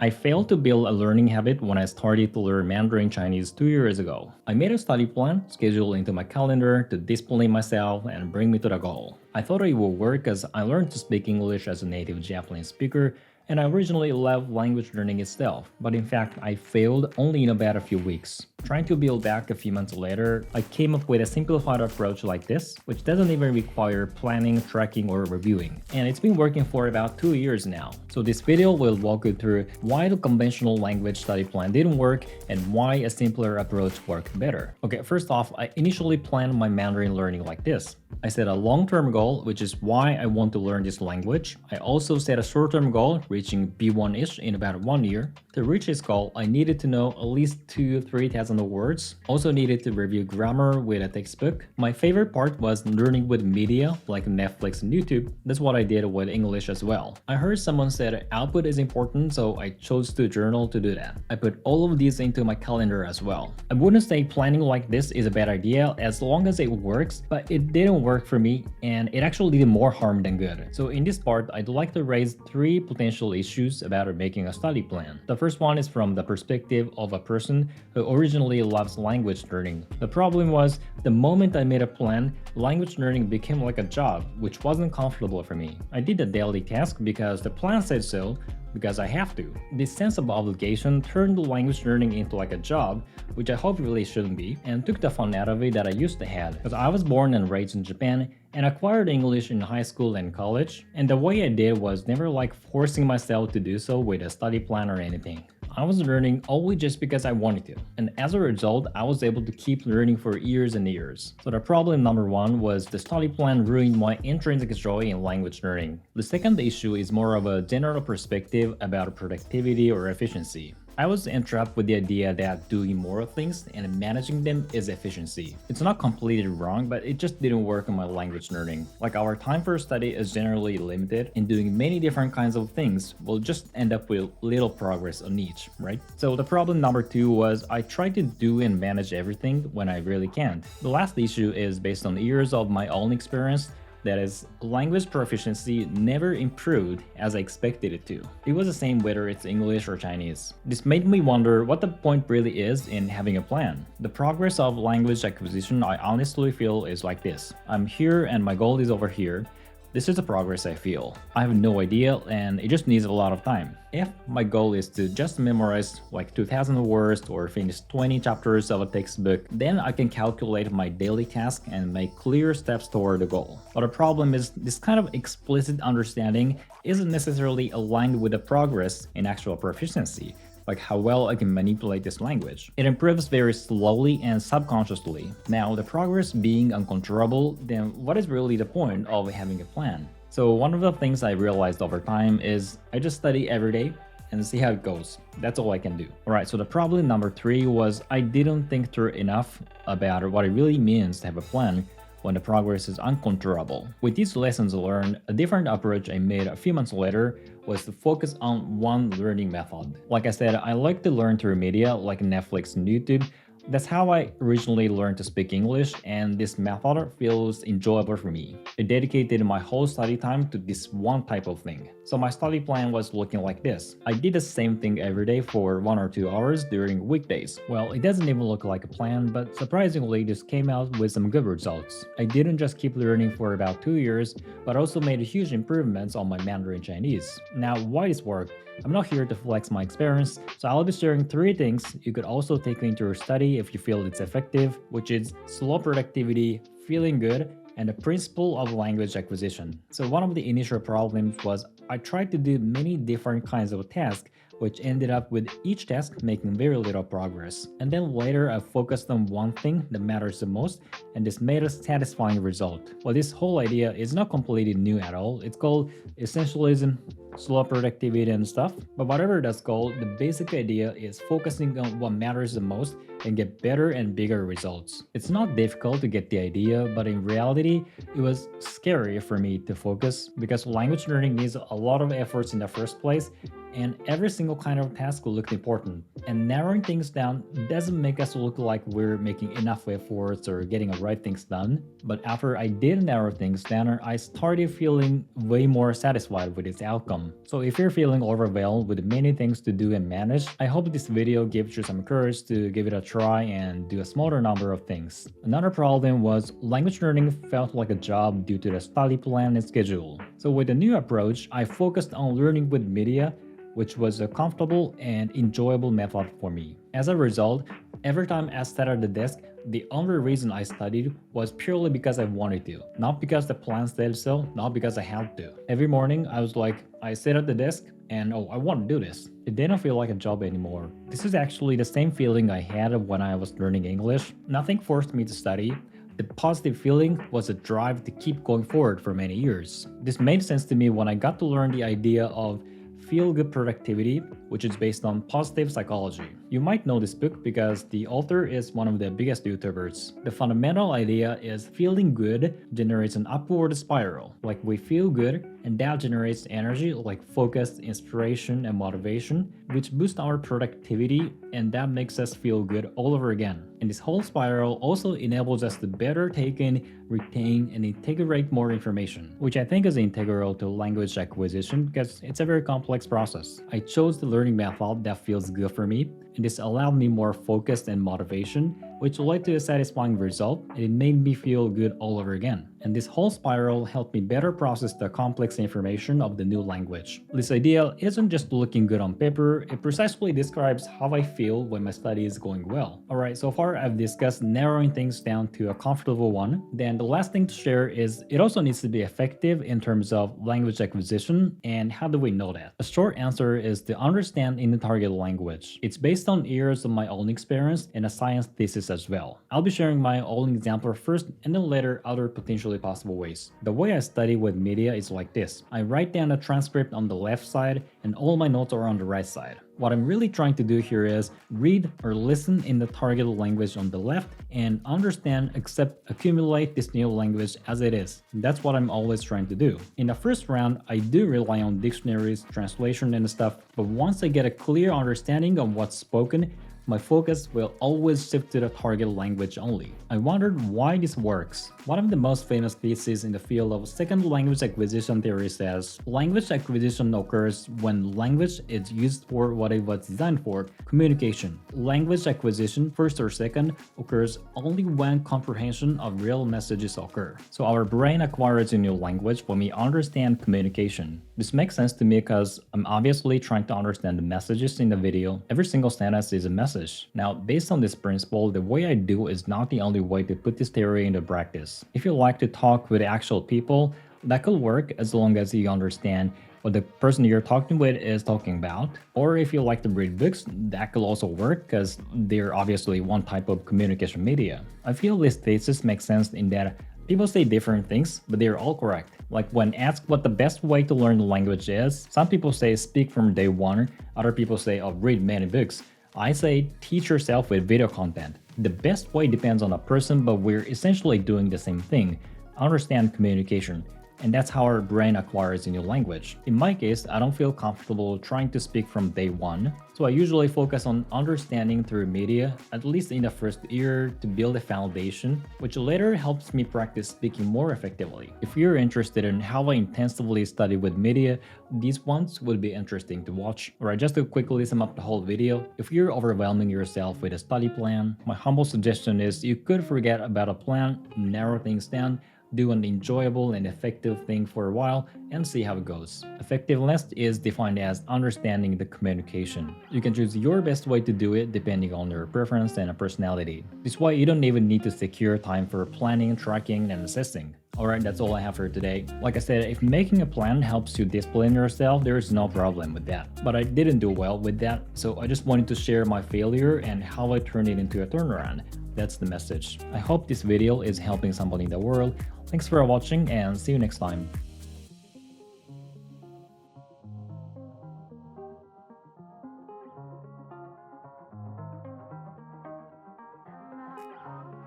I failed to build a learning habit when I started to learn Mandarin Chinese 2 years ago. I made a study plan, scheduled into my calendar to discipline myself and bring me to the goal. I thought it would work as I learned to speak English as a native Japanese speaker, and I originally loved language learning itself, but in fact I failed only in about a few weeks. Trying to build back a few months later, I came up with a simplified approach like this, which doesn't even require planning, tracking, or reviewing. And it's been working for about 2 years now. So this video will walk you through why the conventional language study plan didn't work and why a simpler approach worked better. Okay, first off, I initially planned my Mandarin learning like this. I set a long-term goal, which is why I want to learn this language. I also set a short-term goal, reaching B1-ish in about 1 year. To reach this goal, I needed to know at least 2,000-3,000 words. Also needed to review grammar with a textbook. My favorite part was learning with media like Netflix and YouTube. That's what I did with English as well. I heard someone said output is important, so I chose to journal to do that. I put all of these into my calendar as well. I wouldn't say planning like this is a bad idea as long as it works, but it didn't work for me and it actually did more harm than good. So in this part, I'd like to raise 3 potential issues about making a study plan. The first one is from the perspective of a person who originally loves language learning. The problem was, the moment I made a plan, language learning became like a job, which wasn't comfortable for me. I did the daily task because the plan said so, because I have to. This sense of obligation turned language learning into like a job, which I hope really shouldn't be, and took the fun out of it that I used to have. Because I was born and raised in Japan and acquired English in high school and college, and the way I did was never like forcing myself to do so with a study plan or anything. I was learning only just because I wanted to, and as a result, I was able to keep learning for years and years. So the problem number 1 was the study plan ruined my intrinsic joy in language learning. The second issue is more of a general perspective about productivity or efficiency. I was entrapped with the idea that doing more things and managing them is efficiency. It's not completely wrong, but it just didn't work on my language learning. Like our time for study is generally limited, and doing many different kinds of things will just end up with little progress on each, right? So the problem number 2 was I tried to do and manage everything when I really can't. The last issue is based on years of my own experience. That is, language proficiency never improved as I expected it to. It was the same whether it's English or Chinese. This made me wonder what the point really is in having a plan. The progress of language acquisition I honestly feel is like this. I'm here and my goal is over here. This is the progress I feel. I have no idea and it just needs a lot of time. If my goal is to just memorize like 2,000 words or finish 20 chapters of a textbook, then I can calculate my daily task and make clear steps toward the goal. But the problem is this kind of explicit understanding isn't necessarily aligned with the progress in actual proficiency, like how well I can manipulate this language. It improves very slowly and subconsciously. Now, the progress being uncontrollable, then what is really the point of having a plan? So one of the things I realized over time is I just study every day and see how it goes. That's all I can do. Alright, so the problem number 3 was I didn't think through enough about what it really means to have a plan when the progress is uncontrollable. With these lessons learned, a different approach I made a few months later was to focus on one learning method. Like I said, I like to learn through media like Netflix and YouTube. That's how I originally learned to speak English, and this method feels enjoyable for me. I dedicated my whole study time to this one type of thing. So my study plan was looking like this. I did the same thing every day for 1 or 2 hours during weekdays. Well, it doesn't even look like a plan, but surprisingly this came out with some good results. I didn't just keep learning for about 2 years, but also made huge improvements on my Mandarin Chinese. Now, why this worked? I'm not here to flex my experience, so I'll be sharing 3 things you could also take into your study if you feel it's effective, which is slow productivity, feeling good, and the principle of language acquisition. So one of the initial problems was I tried to do many different kinds of tasks, which ended up with each task making very little progress. And then later I focused on one thing that matters the most, and this made a satisfying result. Well, this whole idea is not completely new at all. It's called essentialism, slow productivity and stuff. But whatever that's called, the basic idea is focusing on what matters the most and get better and bigger results. It's not difficult to get the idea, but in reality, it was scary for me to focus because language learning needs a lot of efforts in the first place, and every single kind of task looked important. And narrowing things down doesn't make us look like we're making enough efforts or getting the right things done. But after I did narrow things down, I started feeling way more satisfied with its outcome. So if you're feeling overwhelmed with many things to do and manage, I hope this video gives you some courage to give it a try and do a smaller number of things. Another problem was language learning felt like a job due to the study plan and schedule. So with the new approach, I focused on learning with media, which was a comfortable and enjoyable method for me. As a result, every time I sat at the desk, the only reason I studied was purely because I wanted to, not because the plan said so, not because I had to. Every morning, I was like, I sit at the desk and I want to do this. It didn't feel like a job anymore. This is actually the same feeling I had when I was learning English. Nothing forced me to study. The positive feeling was a drive to keep going forward for many years. This made sense to me when I got to learn the idea of feel-good productivity, which is based on positive psychology. You might know this book because the author is one of the biggest YouTubers. The fundamental idea is feeling good generates an upward spiral. Like we feel good, and that generates energy like focus, inspiration, and motivation, which boosts our productivity, and that makes us feel good all over again. And this whole spiral also enables us to better take in, retain, and integrate more information, which I think is integral to language acquisition because it's a very complex process. I chose the learning method that feels good for me, and this allowed me more focus and motivation, which led to a satisfying result, and it made me feel good all over again. And this whole spiral helped me better process the complex information of the new language. This idea isn't just looking good on paper, it precisely describes how I feel when my study is going well. Alright, so far I've discussed narrowing things down to a comfortable one. Then the last thing to share is it also needs to be effective in terms of language acquisition, and how do we know that? A short answer is to understand in the target language. It's based on years of my own experience and a science thesis as well. I'll be sharing my own example first and then later other potentially possible ways. The way I study with media is like this. I write down a transcript on the left side and all my notes are on the right side. What I'm really trying to do here is read or listen in the target language on the left and understand, accept, accumulate this new language as it is. That's what I'm always trying to do. In the first round, I do rely on dictionaries, translation and stuff, but once I get a clear understanding of what's spoken, my focus will always shift to the target language only. I wondered why this works. One of the most famous theses in the field of second language acquisition theory says, language acquisition occurs when language is used for what it was designed for, communication. Language acquisition, first or second, occurs only when comprehension of real messages occur. So our brain acquires a new language when we understand communication. This makes sense to me because I'm obviously trying to understand the messages in the video. Every single sentence is a message. Now, based on this principle, the way I do is not the only way to put this theory into practice. If you like to talk with actual people, that could work as long as you understand what the person you're talking with is talking about. Or if you like to read books, that could also work because they're obviously one type of communication media. I feel this thesis makes sense in that people say different things, but they're all correct. Like when asked what the best way to learn the language is, some people say speak from day one, other people say read many books. I say teach yourself with video content. The best way depends on the person, but we're essentially doing the same thing. Understand communication. And that's how our brain acquires a new language. In my case, I don't feel comfortable trying to speak from day one, so I usually focus on understanding through media, at least in the first year, to build a foundation, which later helps me practice speaking more effectively. If you're interested in how I intensively study with media, these ones would be interesting to watch. Alright, just to quickly sum up the whole video, if you're overwhelming yourself with a study plan, my humble suggestion is you could forget about a plan, narrow things down, do an enjoyable and effective thing for a while and see how it goes. Effectiveness is defined as understanding the communication. You can choose your best way to do it depending on your preference and personality. This way you don't even need to secure time for planning, tracking, and assessing. Alright, that's all I have for today. Like I said, if making a plan helps you discipline yourself, there is no problem with that. But I didn't do well with that, so I just wanted to share my failure and how I turned it into a turnaround. That's the message. I hope this video is helping somebody in the world. Thanks for watching and see you next time.